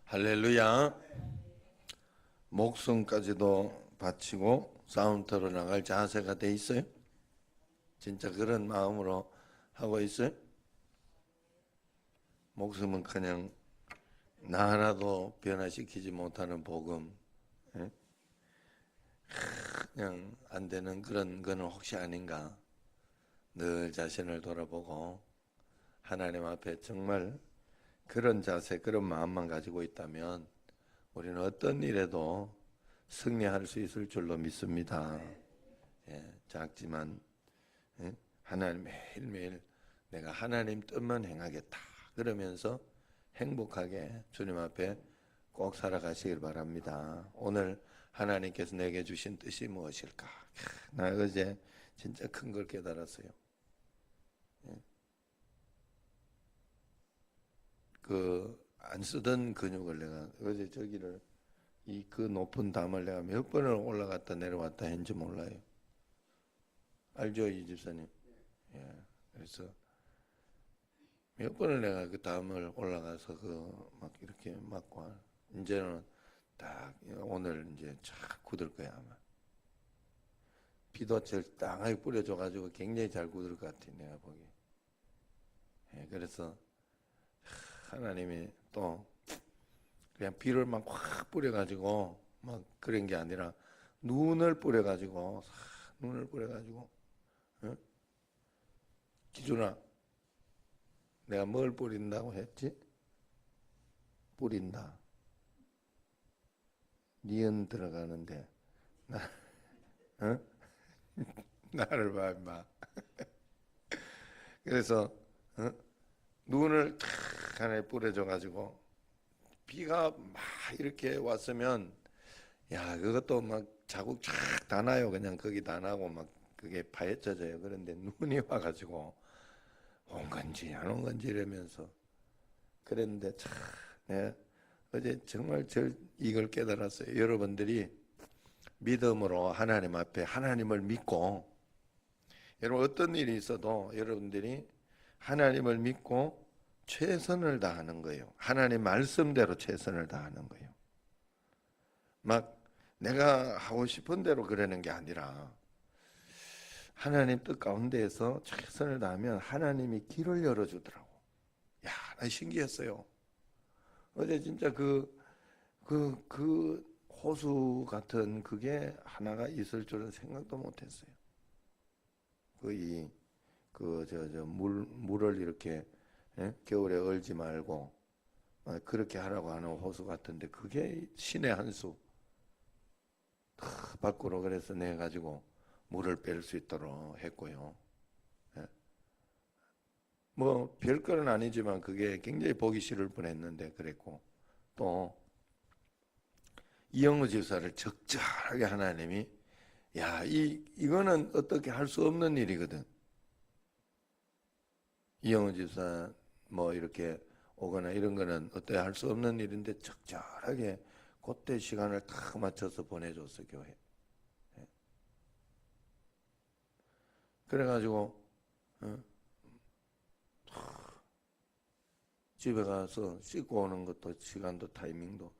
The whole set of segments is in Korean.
할렐루야. 목숨까지도 바치고 싸움터로 나갈 자세가 돼 있어요? 진짜 그런 마음으로 하고 있어요? 목숨은 그냥 나 하나도 변화시키지 못하는 복음, 예? 그냥 안 되는 그런 거는 혹시 아닌가? 늘 자신을 돌아보고 하나님 앞에 정말 그런 자세, 그런 마음만 가지고 있다면 우리는 어떤 일에도 승리할 수 있을 줄로 믿습니다. 예, 작지만 하나님 매일매일 내가 하나님 뜻만 행하겠다 그러면서 행복하게 주님 앞에 꼭 살아가시길 바랍니다. 오늘 하나님께서 내게 주신 뜻이 무엇일까? 나 어제 진짜 큰 걸 깨달았어요. 안 쓰던 근육을 내가 어제 저기를 그 높은 담을 내가 몇 번을 올라갔다 내려왔다 했는지 몰라요. 알죠, 이 집사님? 예. 그래서 몇 번을 내가 그 담을 올라가서 막 이렇게 막고 이제는 딱 오늘 이제 쫙 굳을 거야 아마. 비도 적당하게 뿌려줘가지고 굉장히 잘 굳을 것 같아 내가 보기. 예. 그래서 하나님이 또 그냥 비를 막 확 뿌려가지고 막 그런 게 아니라 눈을 뿌려가지고 어? 기준아 내가 뭘 뿌린다고 했지? 뿌린다. 니은 들어가는데 어? 나를 봐 임마. 그래서 눈을 탁 하나에 뿌려줘가지고 비가 막 이렇게 왔으면 야 그것도 막 자국 쫙 다 나요. 그냥 거기 다 나고 막 그게 파헤쳐져요. 그런데 눈이 와가지고 온 건지 안 온 건지 이러면서 그랬는데 참 네, 어제 정말 이걸 깨달았어요. 여러분들이 믿음으로 하나님 앞에 하나님을 믿고 여러분 어떤 일이 있어도 여러분들이 하나님을 믿고 최선을 다하는 거예요. 하나님 말씀대로 최선을 다하는 거예요. 막 내가 하고 싶은 대로 그러는 게 아니라 하나님 뜻 가운데에서 최선을 다하면 하나님이 길을 열어주더라고. 야, 나 신기했어요. 어제 진짜 그 호수 같은 그게 하나가 있을 줄은 생각도 못했어요. 물을 이렇게 겨울에 얼지 말고 그렇게 하라고 하는 호수 같은데 그게 신의 한 수. 밖으로 그래서 내 가지고 물을 뺄 수 있도록 했고요. 뭐 별거는 아니지만 그게 굉장히 보기 싫을 뻔했는데 그랬고 또 이영우 집사를 적절하게 하나님이 야 이거는 어떻게 할 수 없는 일이거든. 이영우 집사 뭐 이렇게 오거나 이런 거는 어떻게 할 수 없는 일인데 적절하게 그때 시간을 딱 맞춰서 보내줬어 교회. 그래가지고 집에 가서 씻고 오는 것도 시간도 타이밍도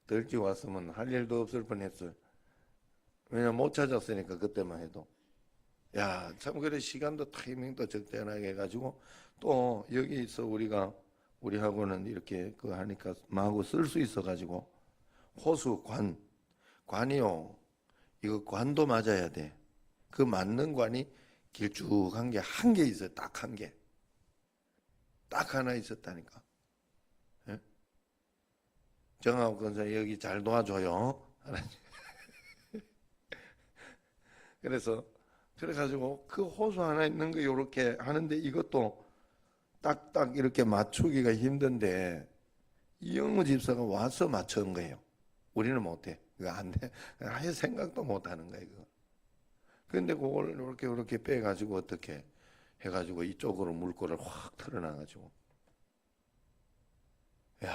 더 일찍 왔으면 할 일도 없을 뻔했어요. 왜냐면 못 찾았으니까 그때만 해도 야 참 그래 시간도 타이밍도 적절하게 해가지고 또 여기서 우리하고는 이렇게 하니까 마구 쓸 수 있어가지고 호수 관이요 이거 관도 맞아야 돼. 그 맞는 관이 길쭉한 게 한 개 있어요. 딱 한 개. 딱 하나 있었다니까. 예? 정하고 권사 여기 잘 도와줘요. 그래가지고 그 호수 하나 있는 거 이렇게 하는데 이것도 딱딱 이렇게 맞추기가 힘든데 이영우 집사가 와서 맞춘 거예요. 우리는 못해. 이거 안 돼. 아예 생각도 못 하는 거예요. 이거. 근데 그걸 이렇게 빼가지고 어떻게 해가지고 이쪽으로 물꼬를 확 틀어놔가지고 야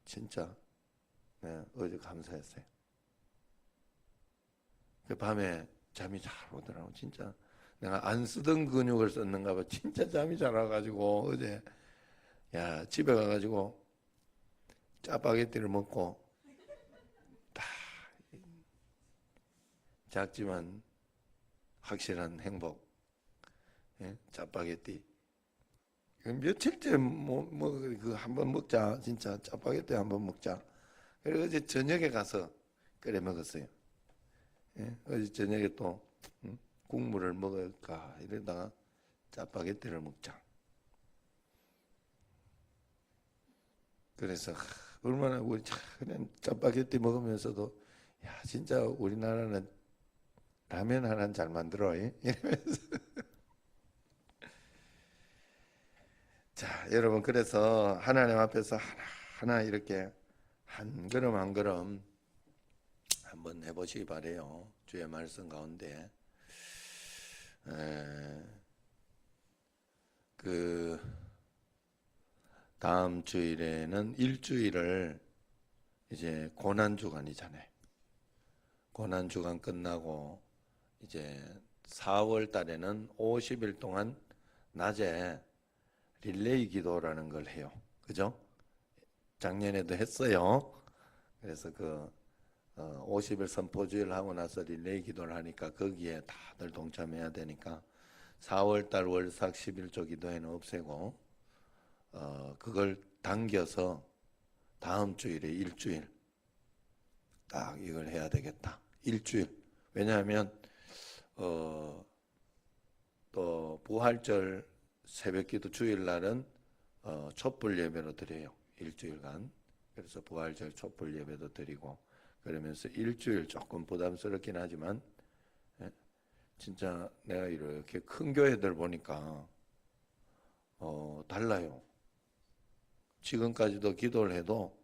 진짜 네, 어제 감사했어요. 그 밤에 잠이 잘 오더라고. 진짜 내가 안 쓰던 근육을 썼는가 봐. 진짜 잠이 잘 와가지고 어제 야 집에 가가지고 짜파게티를 먹고 다 작지만 확실한 행복. 예? 짜파게티. 며칠째 그 한번 먹자. 진짜 짜파게티 한번 먹자. 그리고 어제 저녁에 가서 끓여 먹었어요. 예? 어제 저녁에 또 국물을 먹을까 이러다가 짜파게티를 먹자. 그래서 얼마나 우리 그냥 짜파게티 먹으면서도 야 진짜 우리나라는 라면 하나는 잘 만들어. 이러면서 자 여러분 그래서 하나님 앞에서 하나하나 이렇게 한 걸음 한 걸음 한번 해보시기 바래요. 주의 말씀 가운데 그 다음 주일에는 일주일을 이제 고난 주간이잖아요. 고난 주간 끝나고 이제 4월 달에는 50일 동안 낮에 릴레이 기도라는 걸 해요. 그죠? 작년에도 했어요. 그래서 그 50일 선포주일 하고 나서 릴레이 기도를 하니까 거기에 다들 동참해야 되니까 4월 달 월삭 11조 기도회는 없애고 그걸 당겨서 다음 주일에 일주일 딱 이걸 해야 되겠다. 일주일. 왜냐하면 또 부활절 새벽기도 주일날은 촛불 예배로 드려요. 일주일간. 그래서 부활절 촛불 예배도 드리고 그러면서 일주일 조금 부담스럽긴 하지만 진짜 내가 이렇게 큰 교회들 보니까 달라요. 지금까지도 기도를 해도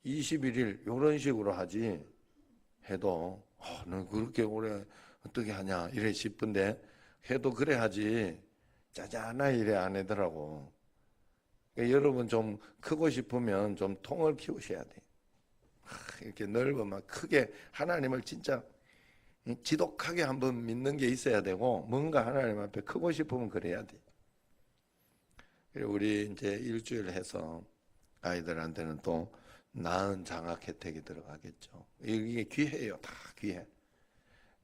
21일 이런 식으로 하지 해도 너 그렇게 오래 어떻게 하냐 이래 싶은데 해도 그래 하지 짜잔하게 이래 안 하더라고. 그러니까 여러분 좀 크고 싶으면 좀 통을 키우셔야 돼. 이렇게 넓으면 크게 하나님을 진짜 지독하게 한번 믿는 게 있어야 되고 뭔가 하나님 앞에 크고 싶으면 그래야 돼. 그리고 우리 이제 일주일 해서 아이들한테는 또 나은 장학 혜택이 들어가겠죠. 이게 귀해요. 다 귀해.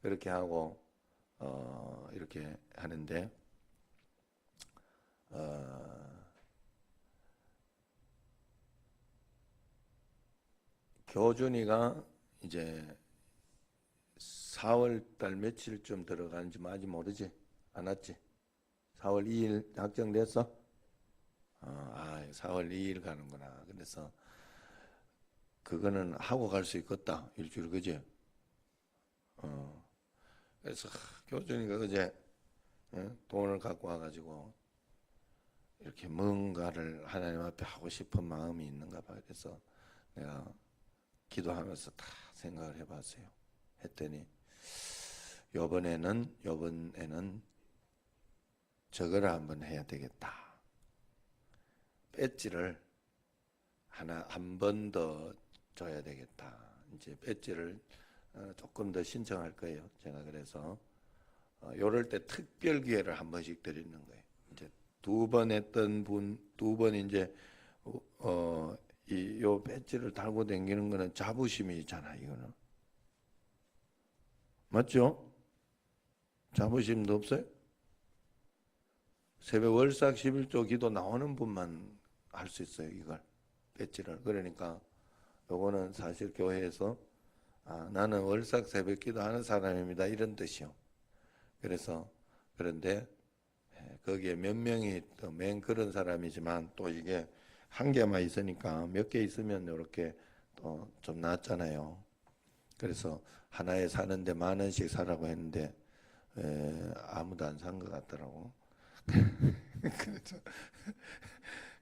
그렇게 하고 이렇게 하는데 교준이가 이제 4월 달 며칠쯤 들어가는지 아직 모르지? 안 왔지? 4월 2일 확정됐어? 4월 2일 가는구나. 그래서 그거는 하고 갈 수 있겠다. 일주일 그지? 그래서 교준이가 그제 돈을 갖고 와가지고 이렇게 뭔가를 하나님 앞에 하고 싶은 마음이 있는가 봐. 그래서 내가 기도하면서 다 생각을 해봤어요. 했더니 요번에는 저거를 한번 해야 되겠다. 배지를 한 번 더 줘야 되겠다. 이제 배지를 조금 더 신청할 거예요. 제가 그래서 요럴 때 특별 기회를 한 번씩 드리는 거예요. 이제 2번 했던 분, 2번 이제 요 배지를 달고 다니는 거는 자부심이잖아. 이거는 맞죠? 자부심도 없어요? 새벽 월삭 11조 기도 나오는 분만 할 수 있어요. 이걸 배지를. 그러니까 요거는 사실 교회에서 나는 월삭 새벽 기도 하는 사람입니다. 이런 뜻이요. 그래서 그런데 거기에 몇 명이 또 맨 그런 사람이지만 또 이게 한 개만 있으니까 몇 개 있으면 이렇게 또 좀 낫잖아요. 그래서 하나에 사는데 10,000원씩 사라고 했는데 아무도 안 산 것 같더라고.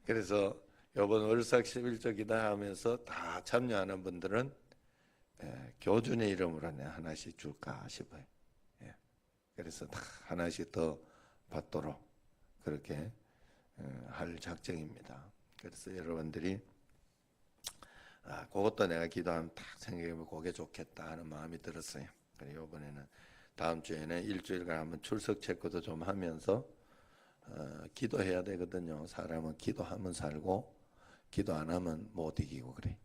그래서 이번 월삭 11조 기도하면서 다 참여하는 분들은 교준의 이름으로 하나씩 줄까 싶어요. 그래서 다 하나씩 더 받도록 그렇게 할 작정입니다. 그래서 여러분들이 그것도 내가 기도하면 딱 생각해보면 그게 좋겠다 하는 마음이 들었어요. 그리고 이번에는 다음 주에는 일주일간 한번 출석 체크도 좀 하면서 기도해야 되거든요. 사람은 기도하면 살고 기도 안 하면 못 이기고 그래.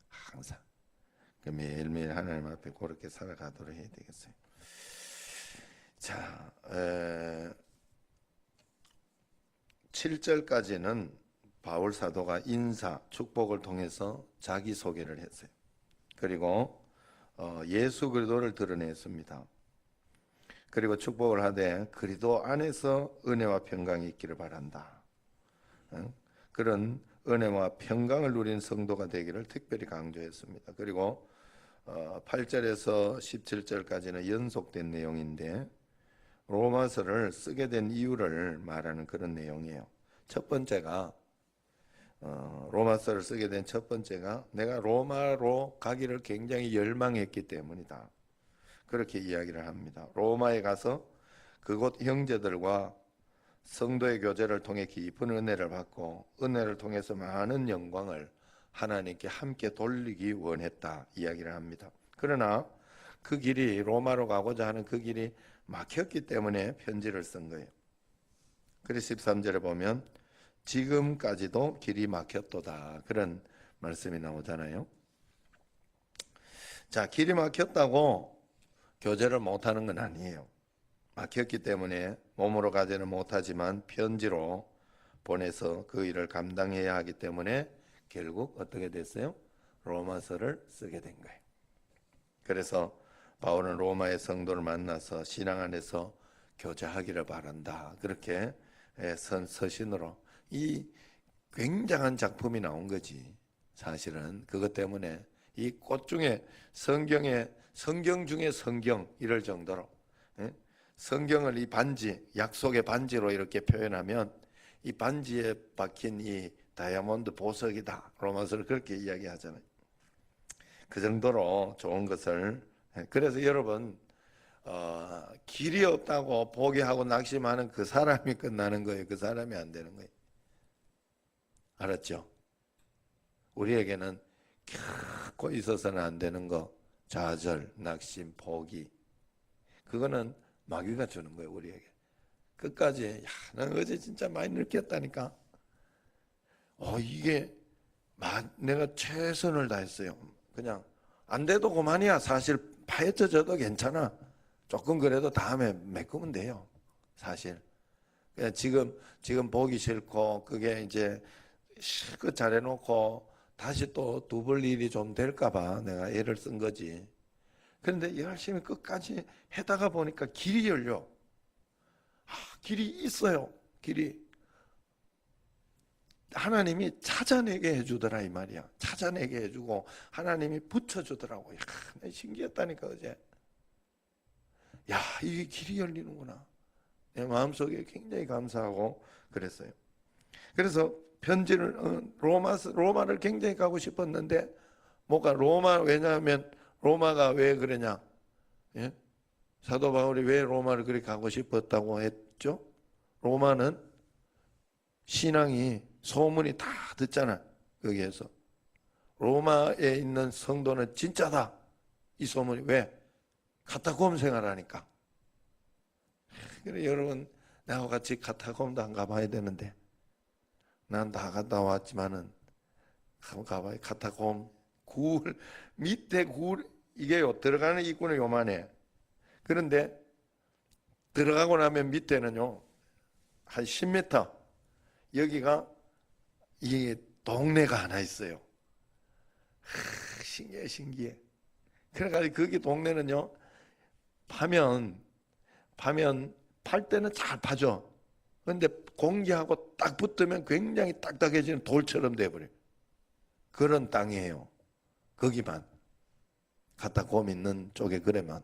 항상. 매일매일 하나님 앞에 그렇게 살아가도록 해야 되겠어요. 자, 7절까지는 바울 사도가 인사, 축복을 통해서 자기소개를 했어요. 그리고 예수 그리스도를 드러냈습니다. 그리고 축복을 하되 그리스도 안에서 은혜와 평강이 있기를 바란다. 그런 은혜와 평강을 누린 성도가 되기를 특별히 강조했습니다. 그리고 8절에서 17절까지는 연속된 내용인데 로마서를 쓰게 된 이유를 말하는 그런 내용이에요. 첫 번째가 로마서를 쓰게 된 첫 번째가 내가 로마로 가기를 굉장히 열망했기 때문이다. 그렇게 이야기를 합니다. 로마에 가서 그곳 형제들과 성도의 교제를 통해 깊은 은혜를 받고 은혜를 통해서 많은 영광을 하나님께 함께 돌리기 원했다 이야기를 합니다. 그러나 그 길이 로마로 가고자 하는 그 길이 막혔기 때문에 편지를 쓴 거예요. 그래서 13절에 보면 지금까지도 길이 막혔도다 그런 말씀이 나오잖아요. 자, 길이 막혔다고 교제를 못하는 건 아니에요. 막혔기 때문에 몸으로 가지는 못하지만 편지로 보내서 그 일을 감당해야 하기 때문에 결국 어떻게 됐어요? 로마서를 쓰게 된 거예요. 그래서 바울은 로마의 성도를 만나서 신앙 안에서 교제하기를 바란다. 그렇게 서신으로 이 굉장한 작품이 나온 거지. 사실은 그것 때문에 이 꽃 중에 성경 중에 성경 이럴 정도로 성경을 이 반지, 약속의 반지로 이렇게 표현하면 이 반지에 박힌 이 다이아몬드 보석이다. 로마서를 그렇게 이야기하잖아요. 그 정도로 좋은 것을. 그래서 여러분 길이 없다고 포기하고 낙심하는 그 사람이 끝나는 거예요. 그 사람이 안 되는 거예요. 알았죠? 우리에게는 결코 있어서는 안 되는 거, 좌절, 낙심, 포기. 그거는 마귀가 주는 거예요, 우리에게. 끝까지, 난 어제 진짜 많이 느꼈다니까. 이게 내가 최선을 다했어요. 그냥 안 돼도 그만이야. 사실 파헤쳐져도 괜찮아. 조금 그래도 다음에 메꾸면 돼요. 사실. 그냥 지금 보기 싫고 그게 이제 실컷 잘해놓고 다시 또 두 볼 일이 좀 될까봐 내가 애를 쓴 거지. 그런데 열심히 끝까지 해다가 보니까 길이 열려. 길이 있어요. 길이. 하나님이 찾아내게 해주더라 이 말이야. 찾아내게 해주고 하나님이 붙여주더라고. 신기했다니까 어제. 이게 길이 열리는구나. 내 마음속에 굉장히 감사하고 그랬어요. 그래서 편지를 로마를 굉장히 가고 싶었는데 왜냐하면 로마가 왜 그러냐? 예? 사도 바울이 왜 로마를 그렇게 가고 싶었다고 했죠? 로마는 신앙이 소문이 다 듣잖아. 여기에서 로마에 있는 성도는 진짜다. 이 소문이 왜? 카타콤 생활하니까. 그래 여러분 나하고 같이 카타콤도 안 가봐야 되는데 난 다 갔다 왔지만은 한번 가봐요. 카타콤 밑에 이게요 들어가는 입구는 요만해. 그런데 들어가고 나면 밑에는요 한 10m 여기가 이 동네가 하나 있어요. 신기해. 그래가지고 거기 동네는요 파면 팔 때는 잘 파죠. 그런데 공기하고 딱 붙으면 굉장히 딱딱해지는 돌처럼 돼버려요. 그런 땅이에요. 거기만 카타콤 있는 쪽에 그래만.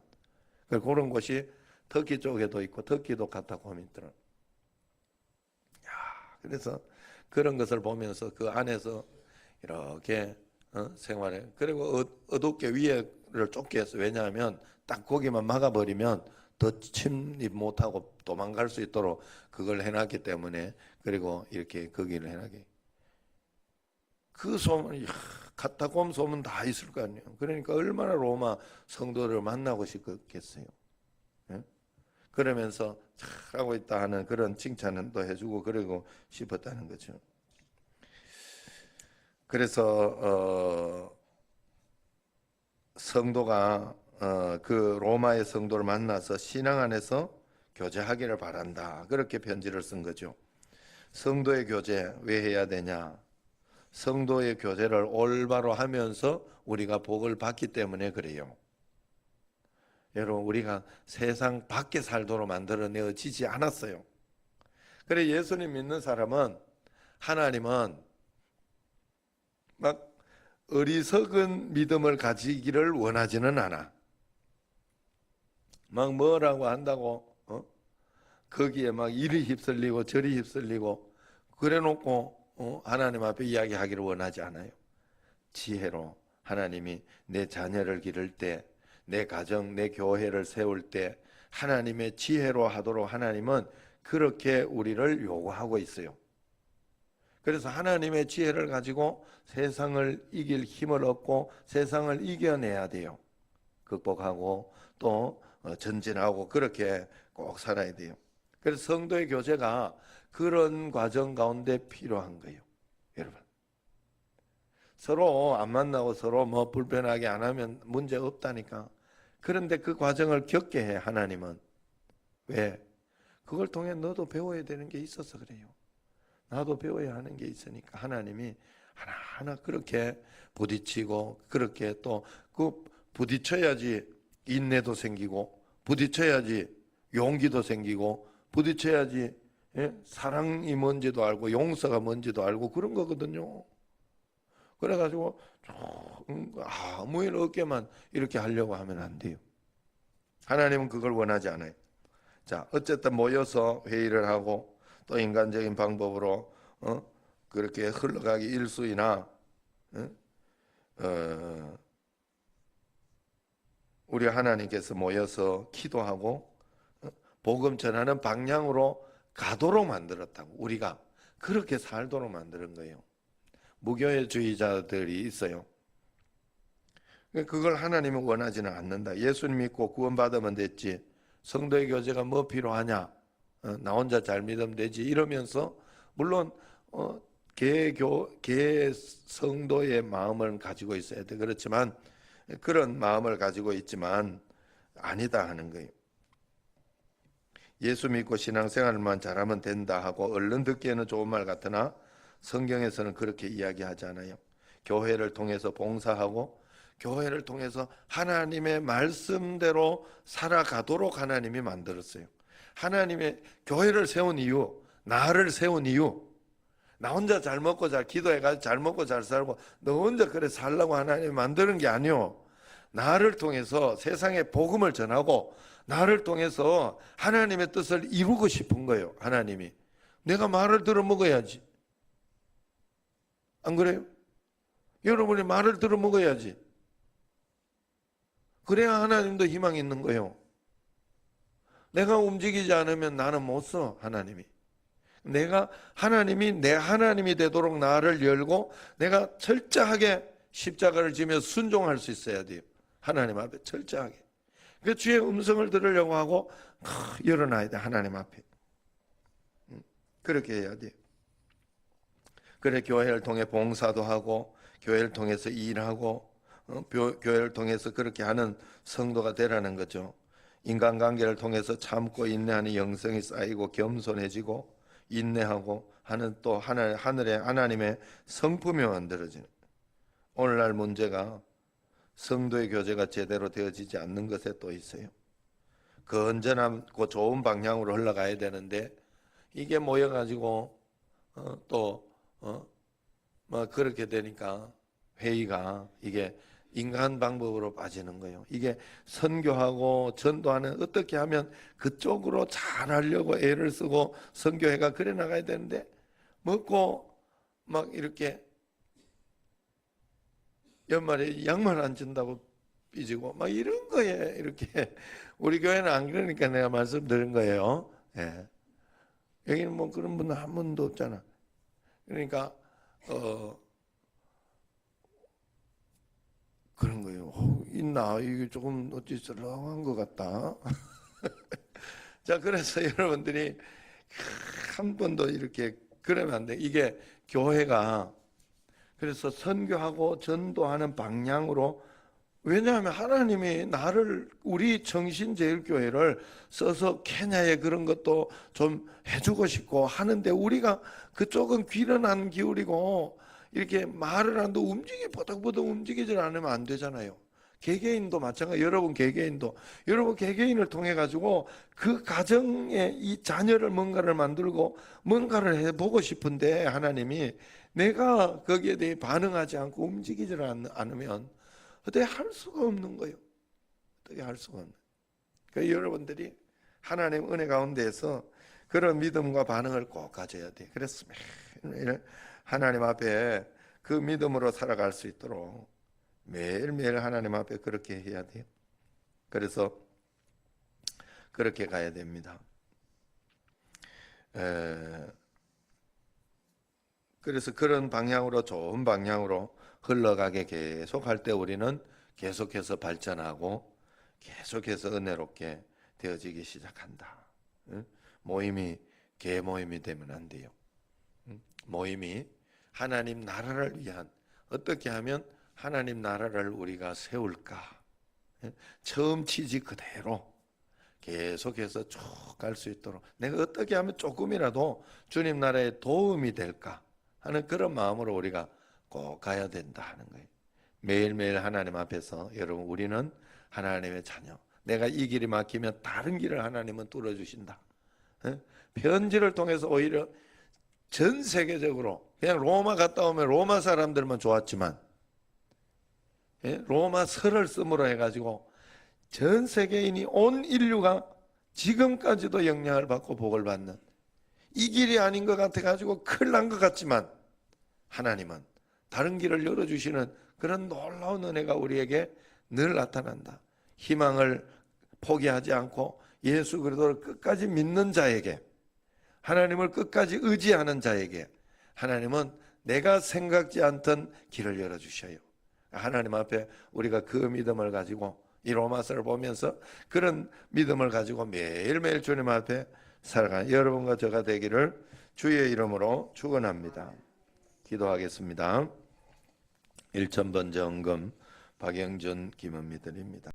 그런 곳이 터키 쪽에도 있고 터키도 카타콤이 있더라. 그래서 그런 것을 보면서 그 안에서 이렇게 생활해. 그리고 어둡게 위에를 쫓게 했어. 왜냐하면 딱 거기만 막아버리면 더 침입 못하고 도망갈 수 있도록 그걸 해놨기 때문에. 그리고 이렇게 거기를 해놨게. 그 소문, 카타콤 소문 다 있을 거 아니에요. 그러니까 얼마나 로마 성도를 만나고 싶겠어요. 예? 그러면서 잘하고 있다 하는 그런 칭찬은 또 해주고 그러고 싶었다는 거죠. 그래서 성도가 그 로마의 성도를 만나서 신앙 안에서 교제하기를 바란다. 그렇게 편지를 쓴 거죠. 성도의 교제 왜 해야 되냐? 성도의 교제를 올바로 하면서 우리가 복을 받기 때문에 그래요. 여러분, 우리가 세상 밖에 살도록 만들어내어지지 않았어요. 그래, 예수님 믿는 사람은, 하나님은 막 어리석은 믿음을 가지기를 원하지는 않아. 막 뭐라고 한다고 거기에 막 이리 휩쓸리고 저리 휩쓸리고 그래 놓고 하나님 앞에 이야기하기를 원하지 않아요. 지혜로 하나님이 내 자녀를 기를 때, 내 가정, 내 교회를 세울 때 하나님의 지혜로 하도록 하나님은 그렇게 우리를 요구하고 있어요. 그래서 하나님의 지혜를 가지고 세상을 이길 힘을 얻고 세상을 이겨내야 돼요. 극복하고 또 전진하고 그렇게 꼭 살아야 돼요. 그래서 성도의 교제가 그런 과정 가운데 필요한 거예요. 여러분, 서로 안 만나고 서로 뭐 불편하게 안 하면 문제 없다니까. 그런데 그 과정을 겪게 해, 하나님은. 왜? 그걸 통해 너도 배워야 되는 게 있어서 그래요. 나도 배워야 하는 게 있으니까 하나님이 하나하나 그렇게 부딪히고, 그렇게 또 그 부딪혀야지 인내도 생기고, 부딪혀야지 용기도 생기고, 부딪혀야지 사랑이 뭔지도 알고 용서가 뭔지도 알고 그런 거거든요. 그래가지고 아무 일 없게만 이렇게 하려고 하면 안 돼요. 하나님은 그걸 원하지 않아요. 자, 어쨌든 모여서 회의를 하고 또 인간적인 방법으로 그렇게 흘러가기 일수이나 우리 하나님께서 모여서 기도하고 복음 전하는 방향으로 가도록 만들었다고. 우리가 그렇게 살도록 만드는 거예요. 무교회주의자들이 있어요. 그걸 하나님은 원하지는 않는다. 예수님 믿고 구원받으면 됐지, 성도의 교제가 뭐 필요하냐, 나 혼자 잘 믿으면 되지 이러면서, 물론 개 성도의 마음을 가지고 있어야 돼. 그렇지만 그런 마음을 가지고 있지만 아니다 하는 거예요. 예수 믿고 신앙생활만 잘하면 된다 하고 얼른 듣기에는 좋은 말 같으나 성경에서는 그렇게 이야기하지 않아요. 교회를 통해서 봉사하고 교회를 통해서 하나님의 말씀대로 살아가도록 하나님이 만들었어요. 하나님의 교회를 세운 이유, 나를 세운 이유, 나 혼자 잘 먹고 잘 기도해가지고 잘 먹고 잘 살고 너 혼자 그래 살라고 하나님이 만드는 게 아니요. 나를 통해서 세상에 복음을 전하고 나를 통해서 하나님의 뜻을 이루고 싶은 거예요. 하나님이. 내가 말을 들어 먹어야지. 안 그래요? 여러분이 말을 들어 먹어야지. 그래야 하나님도 희망이 있는 거예요. 내가 움직이지 않으면 나는 못 써, 하나님이. 하나님이 내 하나님이 되도록 나를 열고 내가 철저하게 십자가를 지며 순종할 수 있어야 돼요. 하나님 앞에 철저하게. 그 주의 음성을 들으려고 하고 열어놔야 돼, 하나님 앞에. 그렇게 해야 돼요. 그래 교회를 통해 봉사도 하고 교회를 통해서 일하고 교회를 통해서 그렇게 하는 성도가 되라는 거죠. 인간관계를 통해서 참고 인내하는 영성이 쌓이고 겸손해지고 인내하고 하는 또 하늘의 하나님의 성품이 만들어지는. 오늘날 문제가 성도의 교제가 제대로 되어지지 않는 것에 또 있어요. 그 언제나 그 좋은 방향으로 흘러가야 되는데 이게 모여가지고 뭐 그렇게 되니까 회의가 이게 인간 방법으로 빠지는 거예요. 이게 선교하고 전도하는 어떻게 하면 그쪽으로 잘 하려고 애를 쓰고 선교회가 그래 나가야 되는데 먹고 막 이렇게 연말에 양말 안 준다고 삐지고 막 이런 거에 이렇게 우리 교회는 안 그러니까 내가 말씀드린 거예요. 예. 여기는 뭐 그런 분은 한 분도 없잖아. 그러니까 그런 거예요. 있나? 이게 조금 어찌 썰렁한 것 같다. 자, 그래서 여러분들이 한 번도 이렇게 그러면 안 돼. 이게 교회가 그래서 선교하고 전도하는 방향으로, 왜냐하면 하나님이 나를, 우리 정신제일교회를 써서 케냐에 그런 것도 좀 해주고 싶고 하는데, 우리가 그쪽은 귀는 안 기울이고 이렇게 말을 한도 버덕버덕 움직이질 않으면 안 되잖아요. 개개인도 마찬가지. 여러분 개개인을 통해 가지고 그 가정에 이 자녀를 뭔가를 만들고 뭔가를 해보고 싶은데, 하나님이 내가 거기에 대해 반응하지 않고 움직이질 않으면 어떻게 할 수가 없는 거예요. 어떻게 할 수가 없는. 그러니까 여러분들이 하나님 은혜 가운데에서 그런 믿음과 반응을 꼭 가져야 돼. 그래서 매일 하나님 앞에 그 믿음으로 살아갈 수 있도록 매일매일 하나님 앞에 그렇게 해야 돼요. 그래서 그렇게 가야 됩니다. 그래서 그런 방향으로, 좋은 방향으로 흘러가게 계속 할 때 우리는 계속해서 발전하고 계속해서 은혜롭게 되어지기 시작한다. 모임이 개 모임이 되면 안 돼요. 모임이 하나님 나라를 위한, 어떻게 하면 하나님 나라를 우리가 세울까, 처음 취지 그대로 계속해서 쭉 갈 수 있도록, 내가 어떻게 하면 조금이라도 주님 나라에 도움이 될까 하는 그런 마음으로 우리가 꼭 가야 된다 하는 거예요. 매일매일 하나님 앞에서, 여러분 우리는 하나님의 자녀, 내가 이 길이 막히면 다른 길을 하나님은 뚫어주신다. 편지를 통해서 오히려 전 세계적으로, 그냥 로마 갔다 오면 로마 사람들만 좋았지만, 로마서를 쓰므로 해가지고 전 세계인이, 온 인류가 지금까지도 영향을 받고 복을 받는, 이 길이 아닌 것 같아가지고 큰일 난 것 같지만, 하나님은 다른 길을 열어주시는 그런 놀라운 은혜가 우리에게 늘 나타난다. 희망을 포기하지 않고 예수 그리스도를 끝까지 믿는 자에게, 하나님을 끝까지 의지하는 자에게 하나님은 내가 생각지 않던 길을 열어주셔요. 하나님 앞에 우리가 그 믿음을 가지고, 이 로마서를 보면서 그런 믿음을 가지고 매일매일 주님 앞에 살아가는 여러분과 저가 되기를 주의 이름으로 축원합니다. 기도하겠습니다. 1000번 정금 박영준 김은미 드립니다.